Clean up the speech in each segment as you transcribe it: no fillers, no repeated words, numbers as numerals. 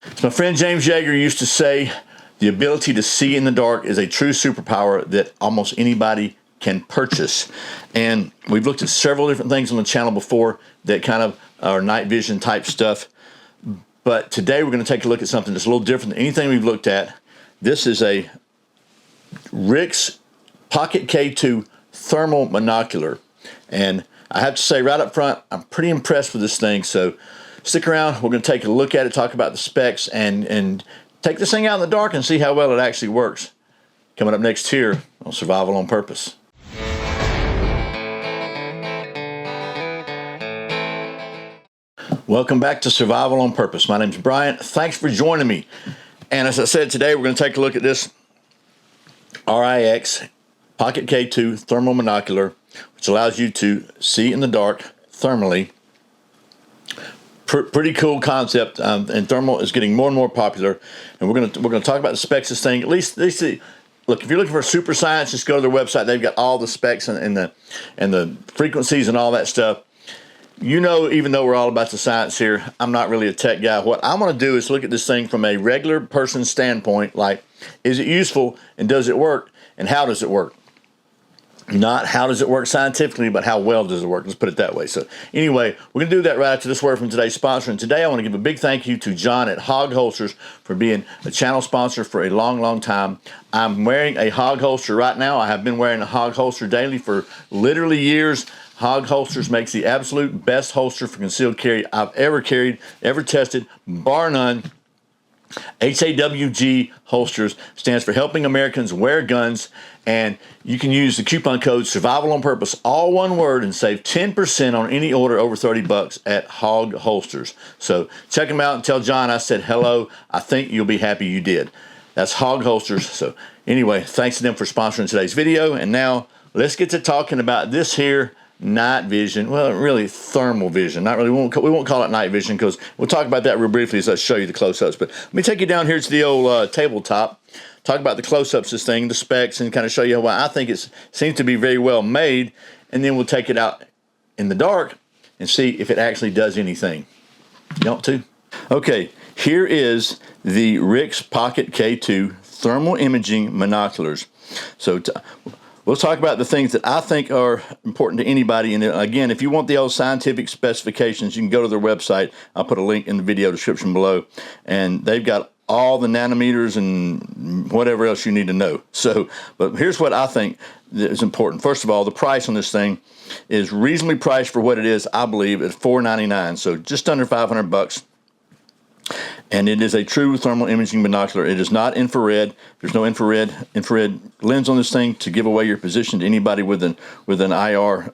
As my friend James Yeager used to say, the ability to see in the dark is a true superpower that almost anybody can purchase. And we've looked at several different things on the channel before that kind of are night vision type stuff. But today we're going to take a look at something that's a little different than anything we've looked at. This is a RIX Pocket K2 thermal monocular. And I have to say right up front, I'm pretty impressed with this thing. So stick around. We're going to take a look at it, talk about the specs, and take this thing out in the dark and see how well it actually works. Coming up next here on Survival on Purpose. Welcome back to Survival on Purpose. My name's Brian. Thanks for joining me. And as I said, today we're going to take a look at this RIX Pocket K2 thermal monocular, which allows you to see in the dark thermally. Pretty cool concept, and thermal is getting more and more popular. And we're going to talk about the specs of this thing. At least look, if you're looking for super science, just go to their website. They've got all the specs and the frequencies and all that stuff. You know, even though we're all about the science here, I'm not really a tech guy. What I'm going to do is look at this thing from a regular person's standpoint, like, is it useful and does it work and how does it work? Not how does it work scientifically, but how well does it work? Let's put it that way. So anyway, we're going to do that right after this word from today's sponsor. And today I want to give a big thank you to John at Hog Holsters for being a channel sponsor for a long, long time. I'm wearing a Hog holster right now. I have been wearing a Hog holster daily for literally years. Hog Holsters makes the absolute best holster for concealed carry I've ever carried, ever tested, bar none. HAWG Holsters stands for Helping Americans Wear Guns, and you can use the coupon code Survival on Purpose, all one word, and save 10% on any order over $30 at Hog Holsters. So check them out and tell John I said hello. I think you'll be happy you did. That's Hog Holsters. So anyway, thanks to them for sponsoring today's video. And now let's get to talking about this here night vision. Well, really thermal vision. Not really. We won't call it night vision because we'll talk about that real briefly as I show you the close-ups. But let me take you down here to the old tabletop, talk about the close-ups of this thing, the specs, and kind of show you why I think it seems to be very well made. And then we'll take it out in the dark and see if it actually does anything. You want to? Okay, here is the RIX Pocket K2 thermal imaging monoculars. So we'll talk about the things that I think are important to anybody. And again, if you want the old scientific specifications, you can go to their website. I'll put a link in the video description below. And they've got all the nanometers and whatever else you need to know. So, but here's what I think is important. First of all, the price on this thing is reasonably priced for what it is, I believe, at $4.99. So just under $500. And it is a true thermal imaging binocular. It is not infrared. There's no infrared lens on this thing to give away your position to anybody with an IR.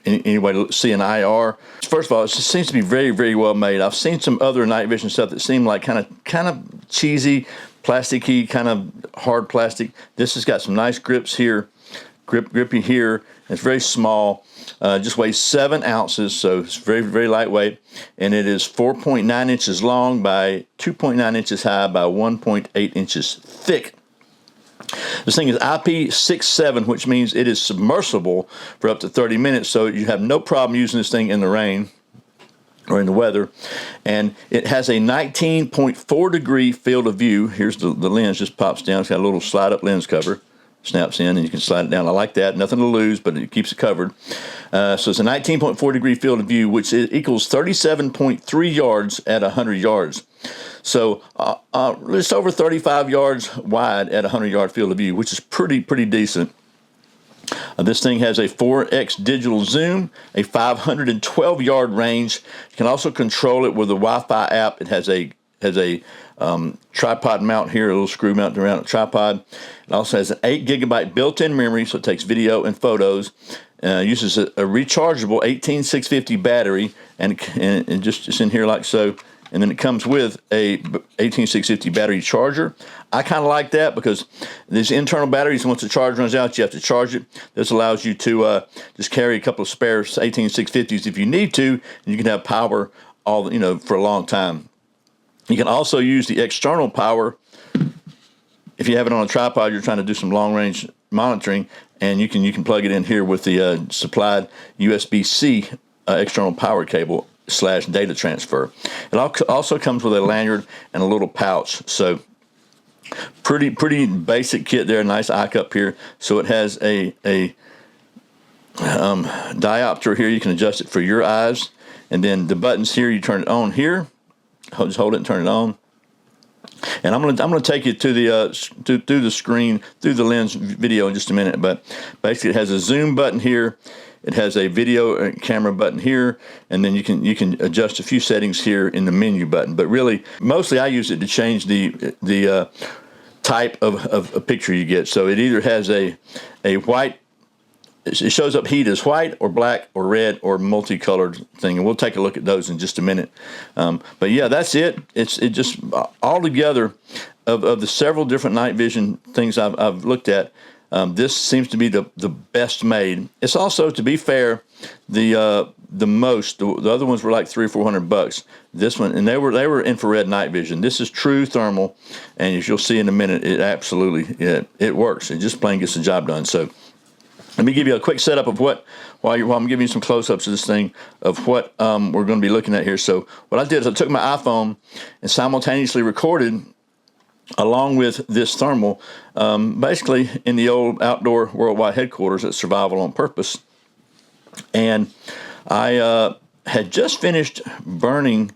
Anybody to see an IR. First of all, it just seems to be very, very well made. I've seen some other night vision stuff that seem like kind of cheesy, plasticky, kind of hard plastic. This has got some nice grips here, grippy here. It's very small. Just weighs 7 ounces, so it's very, very lightweight. And it is 4.9 inches long by 2.9 inches high by 1.8 inches thick. This thing is IP67, which means it is submersible for up to 30 minutes, so you have no problem using this thing in the rain or in the weather. And it has a 19.4 degree field of view. Here's the lens, just pops down. It's got a little slide up lens cover. Snaps in and you can slide it down. I like that. Nothing to lose, but it keeps it covered. So it's a 19.4 degree field of view, which equals 37.3 yards at 100 yards. So just over 35 yards wide at 100 yard field of view, which is pretty decent. This thing has a 4x digital zoom, a 512 yard range. You can also control it with a Wi-Fi app. It has a tripod mount here, a little screw mount around a tripod. It also has an 8 gigabyte built-in memory, so it takes video and photos. Uses a rechargeable 18650 battery, and just in here like so. And then it comes with a 18650 battery charger. I kind of like that because these internal batteries, once the charge runs out, you have to charge it. This allows you to just carry a couple of spare 18650s if you need to, and you can have power for a long time. You can also use the external power. If you have it on a tripod, you're trying to do some long-range monitoring, and you can plug it in here with the supplied USB-C external power cable. / data transfer. It also comes with a lanyard and a little pouch. So pretty basic kit there. Nice eye cup here. So it has a diopter here. You can adjust it for your eyes. And then the buttons here, you turn it on here. Just hold it and turn it on. And I'm gonna take you to the through the screen, through the lens video in just a minute. But basically, it has a zoom button here. It has a video camera button here, and then you can adjust a few settings here in the menu button. But really, mostly I use it to change the type of a picture you get. So it either has a white. It shows up heat as white or black or red or multicolored thing, and we'll take a look at those in just a minute. But yeah, that's it. It just all together of the several different night vision things I've looked at. This seems to be the best made. It's also, to be fair, the other ones were like $300 or $400. This one, and they were infrared night vision. This is true thermal, and as you'll see in a minute, it absolutely it works. It just plain gets the job done. So let me give you a quick setup of while I'm giving you some close-ups of this thing, of what we're going to be looking at here. So what I did is I took my iPhone and simultaneously recorded along with this thermal, basically in the old outdoor worldwide headquarters at Survival on Purpose. And I had just finished burning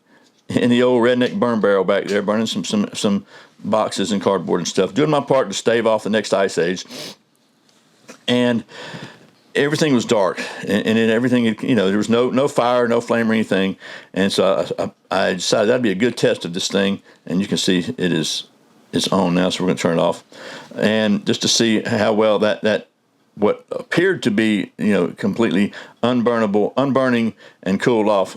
in the old redneck burn barrel back there, burning some boxes and cardboard and stuff, doing my part to stave off the next ice age. And everything was dark, and everything, there was no fire, no flame or anything. And so I decided that'd be a good test of this thing. And you can see it's on now, so we're going to turn it off. And just to see how well that what appeared to be, completely unburning and cooled off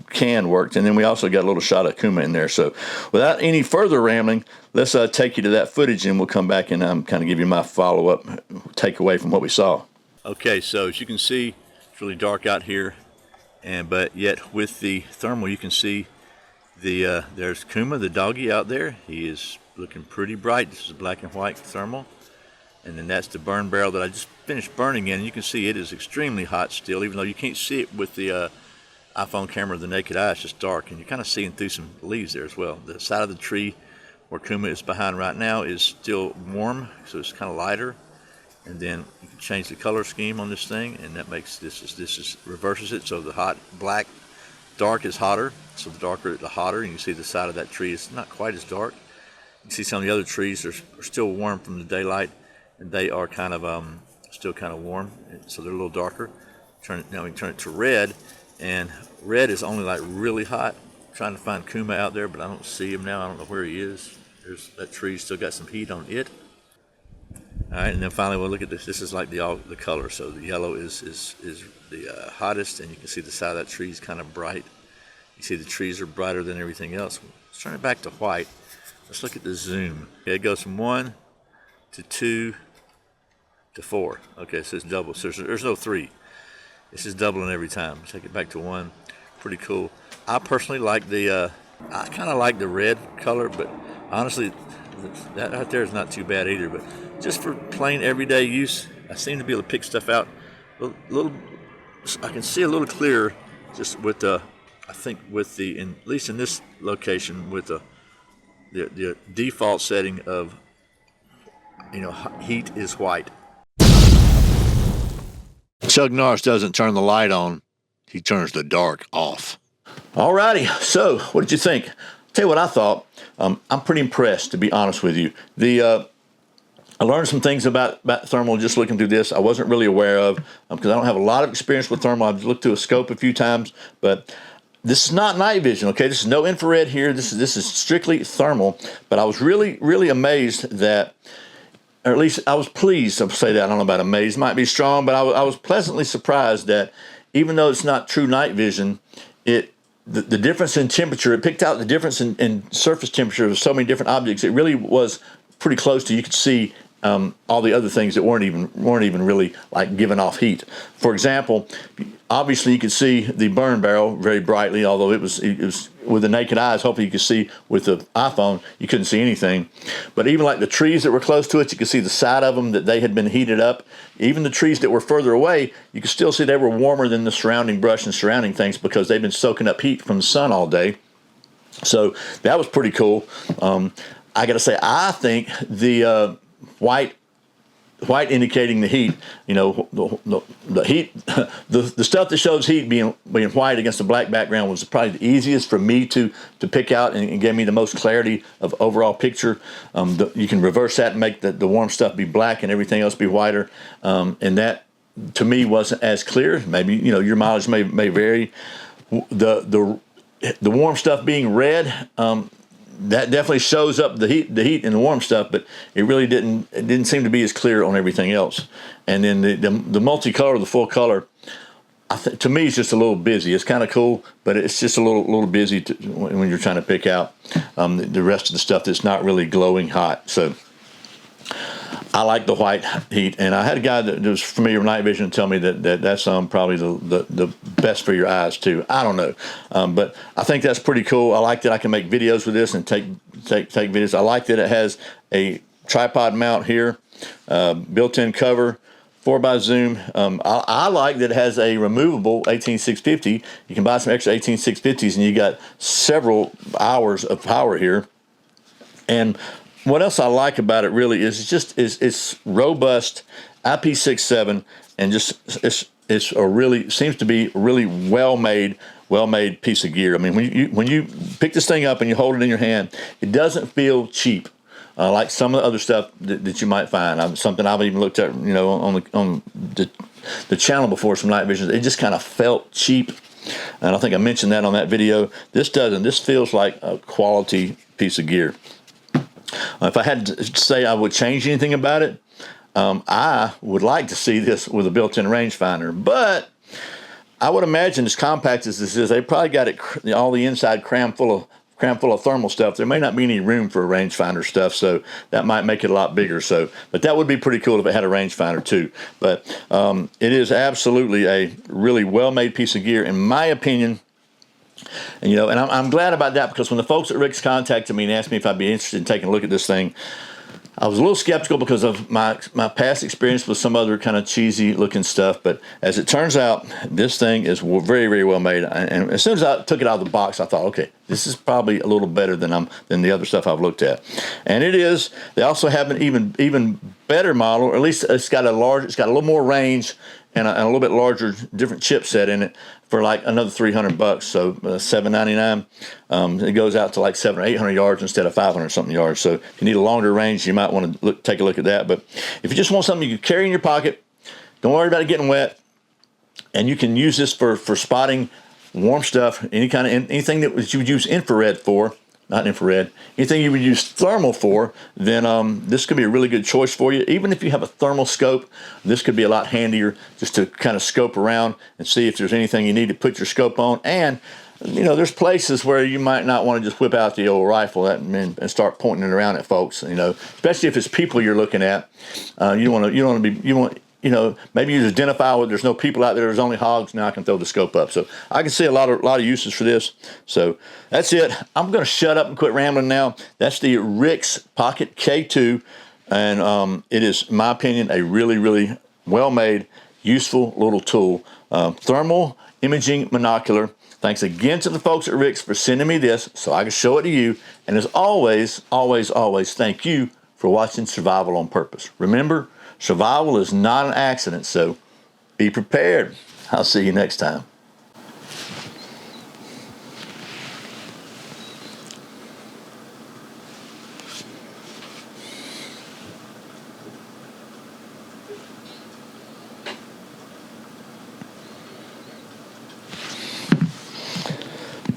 can worked. And then we also got a little shot of Kuma in there. So without any further rambling, let's take you to that footage, and we'll come back and kind of give you my follow-up takeaway from what we saw. Okay, so as you can see, it's really dark out here, but yet with the thermal, you can see there's Kuma, the doggy, out there. He is looking pretty bright. This is a black and white thermal. And then that's the burn barrel that I just finished burning in. And you can see it is extremely hot still, even though you can't see it with the iPhone camera with the naked eye. It's just dark, and you're kind of seeing through some leaves there as well. The side of the tree where Kuma is behind right now is still warm, so it's kind of lighter. And then you can change the color scheme on this thing, and that makes this reverses it. So the hot black dark is hotter, so the darker the hotter. And you can see the side of that tree is not quite as dark. You can see some of the other trees are still warm from the daylight, and they are kind of still kind of warm, so they're a little darker. Now we can turn it to red, and red is only like really hot. I'm trying to find Kuma out there, but I don't see him now. I don't know where he is. There's that tree still got some heat on it. All right, and then finally we'll look at this. This is like the color. So the yellow is the hottest, and you can see the side of that tree is kind of bright. You see the trees are brighter than everything else. Let's turn it back to white. Let's look at the zoom. Okay, it goes from 1 to 2 to 4. Okay, so it's double. So there's no 3. It's just doubling every time. Take it back to 1. Pretty cool. I personally like I kind of like the red color, but honestly, that out there is not too bad either. But just for plain everyday use, I seem to be able to pick stuff out I can see a little clearer just with I think with at least in this location, with the default setting of, heat is white. Chuck Norris doesn't turn the light on, he turns the dark off. Alrighty, so what did you think? I'll tell you what I thought. I'm pretty impressed, to be honest with you. I learned some things about thermal just looking through this I wasn't really aware of, because I don't have a lot of experience with thermal. I've looked through a scope a few times, but this is not night vision, okay? This is no infrared here. This is strictly thermal. But I was really, really amazed that, or at least I was pleased. I'll say that. I don't know about amazed. Might be strong, but I was pleasantly surprised that even though it's not true night vision, the difference in temperature, it picked out the difference in surface temperature of so many different objects. It really was pretty close to, you could see all the other things that weren't even really like giving off heat. For example, obviously you could see the burn barrel very brightly, although it was with the naked eyes. Hopefully you could see with the iPhone, you couldn't see anything. But even like the trees that were close to it, you could see the side of them that they had been heated up. Even the trees that were further away, you could still see they were warmer than the surrounding brush and surrounding things because they've been soaking up heat from the sun all day. So that was pretty cool. I got to say, I think the white indicating the heat, you know, the heat, the stuff that shows heat being white against a black background was probably the easiest for me to pick out and gave me the most clarity of overall picture. You can reverse that and make the warm stuff be black and everything else be whiter, and that to me wasn't as clear. Maybe, you know, your mileage may vary. The warm stuff being red, that definitely shows up the heat in the warm stuff, but it really didn't seem to be as clear on everything else. And then the multicolor, the full color, to me, it's just a little busy. It's kind of cool, but it's just a little busy when you're trying to pick out the rest of the stuff that's not really glowing hot. So I like the white heat, and I had a guy that was familiar with night vision tell me that's probably the best for your eyes too. I don't know, but I think that's pretty cool. I like that I can make videos with this and take videos. I like that it has a tripod mount here, built-in cover, 4x zoom. I like that it has a removable 18650. You can buy some extra 18650s, and you got several hours of power here. And what else I like about it really is it's robust IP67, and just it's a really seems to be a really well made piece of gear. I mean, when you pick this thing up and you hold it in your hand, it doesn't feel cheap like some of the other stuff that you might find. Something I've even looked at, you know, on the channel before, some night visions. It just kind of felt cheap, and I think I mentioned that on that video. This doesn't. This feels like a quality piece of gear. If I had to say I would change anything about it, I would like to see this with a built-in rangefinder. But I would imagine, as compact as this is, they probably got it all the inside crammed full of thermal stuff. There may not be any room for rangefinder stuff, so that might make it a lot bigger. But that would be pretty cool if it had a rangefinder too. But it is absolutely a really well-made piece of gear, in my opinion. And, you know, and I'm glad about that, because when the folks at RIX contacted me and asked me if I'd be interested in taking a look at this thing, I was a little skeptical because of my past experience with some other kind of cheesy looking stuff. But as it turns out, this thing is very, very well made. And as soon as I took it out of the box, I thought, okay, this is probably a little better than the other stuff I've looked at. And it is. They also have an even better model, or at least it's got a little more range and a little bit larger, different chipset in it for like another $300. So $799. It goes out to like 700 or 800 yards instead of 500 something yards. So if you need a longer range, you might want to take a look at that. But if you just want something you can carry in your pocket, don't worry about it getting wet, and you can use this for spotting warm stuff, anything that you would use infrared for. Not infrared, anything you would use thermal for, then this could be a really good choice for you. Even if you have a thermal scope, this could be a lot handier just to kind of scope around and see if there's anything you need to put your scope on. And, you know, there's places where you might not want to just whip out the old rifle and start pointing it around at folks, you know, especially if it's people you're looking at. You know, maybe you just identify where there's no people out there, there's only hogs. Now I can throw the scope up. So I can see a lot of uses for this. So that's it. I'm going to shut up and quit rambling now. That's the RIX Pocket K2, and it is, in my opinion, a really, really well-made, useful little tool. Thermal imaging monocular. Thanks again to the folks at RIX for sending me this so I can show it to you. And as always, always, always, thank you for watching Survival on Purpose. Remember, survival is not an accident, so be prepared. I'll see you next time.